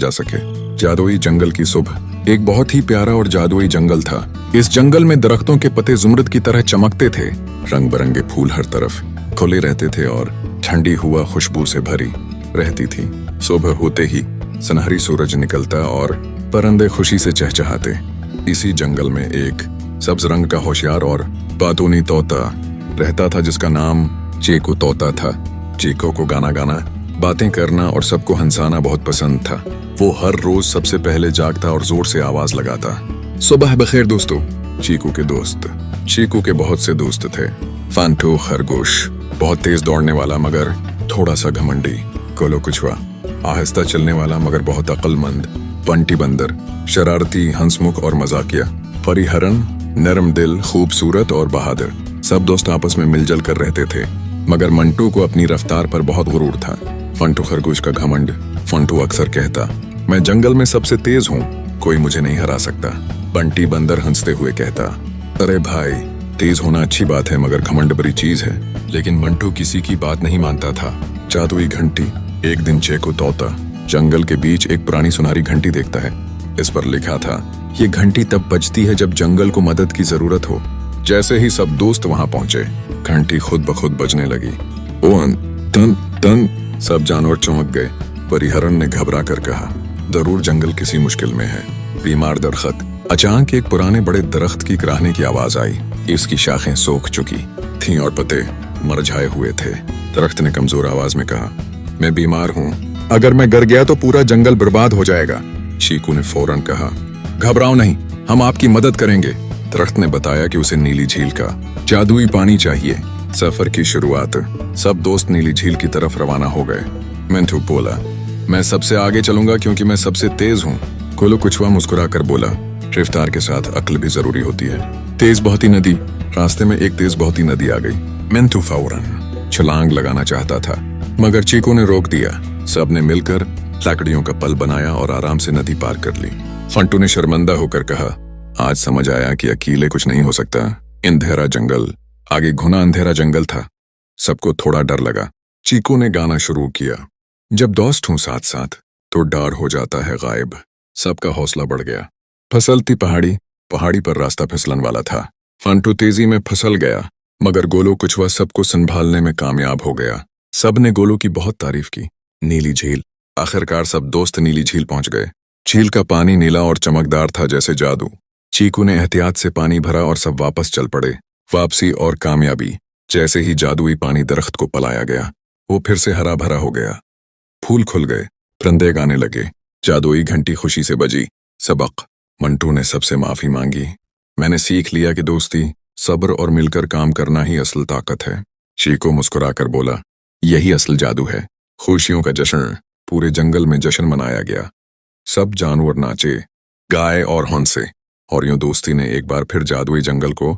जा सके। जादुई जंगल की सुबह एक बहुत ही प्यारा और जादुई जंगल था। इस जंगल में दरख्तों के पत्ते जुमरद की तरह चमकते थे, रंग बिरंगे फूल हर तरफ खुले रहते थे और ठंडी हवा खुशबू से भरी रहती थी। सुबह होते ही सुनहरी सूरज निकलता और परिंदे खुशी से चहचहाते। इसी जंगल में एक सब्ज रंग का होशियार और बातूनी तोता रहता था जिसका नाम चीकू तोता था। चीकू को गाना गाना, बातें करना और सबको हंसाना बहुत पसंद था। वो हर रोज सबसे पहले जागता और जोर से आवाज लगाता। सुबह बखैर दोस्तों। चीकू के दोस्त। चीकू के बहुत से दोस्त थे। फांटू खरगोश, बहुत तेज दौड़ने वाला मगर थोड़ा सा घमंडी। गोलो कुछुआ, आहिस्ता चलने वाला मगर बहुत अक्लमंद। बंटी बंदर, शरारती, हंसमुख और मजाकिया। परी हरन, नरम दिल, खूबसूरत और बहादुर। सब दोस्त आपस में मिलजुल कर रहते थे, मगर मंटू को अपनी रफ्तार पर बहुत गुरूर था। फंटू खरगोश का घमंड। फंटू अक्सर कहता, मैं जंगल में सबसे तेज हूँ, कोई मुझे नहीं हरा सकता। बंटी बंदर हंसते हुए कहता, अरे भाई, तेज होना अच्छी बात है मगर घमंड बड़ी चीज है। लेकिन मंटू किसी की बात नहीं मानता था। जादुई घंटी। एक दिन चीकू तोता जंगल के बीच एक पुरानी सुनहरी घंटी देखता है। इस पर लिखा था, ये घंटी तब बजती है जब जंगल को मदद की जरूरत हो। जैसे ही सब दोस्त वहां पहुंचे, घंटी खुद ब खुद बजने लगी। ओन तन तन, सब जानवर चौंक गए। परी हरन ने घबरा कर कहा, जरूर जंगल किसी मुश्किल में है। बीमार दरख्त। अचानक एक पुराने बड़े दरख्त की कराहने की आवाज आई। इसकी शाखें सूख चुकी थीं और पत्ते मुरझाए हुए थे। दरख्त ने कमजोर आवाज में कहा, मैं बीमार हूँ, अगर मैं गिर गया तो पूरा जंगल बर्बाद हो जाएगा। चीकू ने फौरन कहा, घबराओ नहीं, हम आपकी मदद करेंगे। दरख्त ने बताया कि उसे नीली झील का जादुई पानी चाहिए। सफर की शुरुआत। सब दोस्त नीली झील की तरफ रवाना हो गए। मंटू बोला, मैं सबसे आगे चलूंगा क्योंकि मैं सबसे तेज हूँ। गोलू कुछुआ मुस्कुराकर बोला, रफ्तार के साथ अक्ल भी जरूरी होती है। तेज बहती नदी। रास्ते में एक तेज बहती नदी आ गई। मंटू फौरन छलांग लगाना चाहता था, मगर चीकू ने रोक दिया। सबने मिलकर लकड़ियों का पल बनाया और आराम से नदी पार कर ली। फंटू ने शर्मिंदा होकर कहा, आज समझ आया कि अकेले कुछ नहीं हो सकता। अंधेरा जंगल। आगे घुना अंधेरा जंगल था। सबको थोड़ा डर लगा। चीकू ने गाना शुरू किया, जब दोस्त हूं साथ साथ तो डर हो जाता है गायब। सबका हौसला बढ़ गया। फिसलती पहाड़ी। पहाड़ी पर रास्ता फिसलन वाला था। फंटू तेजी में फिसल गया, मगर गोलू कुछुआ सबको संभालने में कामयाब हो गया। सबने गोलू की बहुत तारीफ की। नीली झील। आखिरकार सब दोस्त नीली झील पहुंच गए। झील का पानी नीला और चमकदार था जैसे जादू। चीकू ने एहतियात से पानी भरा और सब वापस चल पड़े। वापसी और कामयाबी। जैसे ही जादुई पानी दरख्त को पिलाया गया, वो फिर से हरा भरा हो गया। फूल खुल गए, परिंदे गाने लगे, जादुई घंटी खुशी से बजी। सबक। मंटू ने सबसे माफी मांगी। मैंने सीख लिया कि दोस्ती, सब्र और मिलकर काम करना ही असल ताकत है। चीकू मुस्कुराकर बोला, यही असल जादू है। खुशियों का जश्न। पूरे जंगल में जश्न मनाया गया। सब जानवर नाचे, गाए और हंसे, और यूं दोस्ती ने एक बार फिर जादुई जंगल को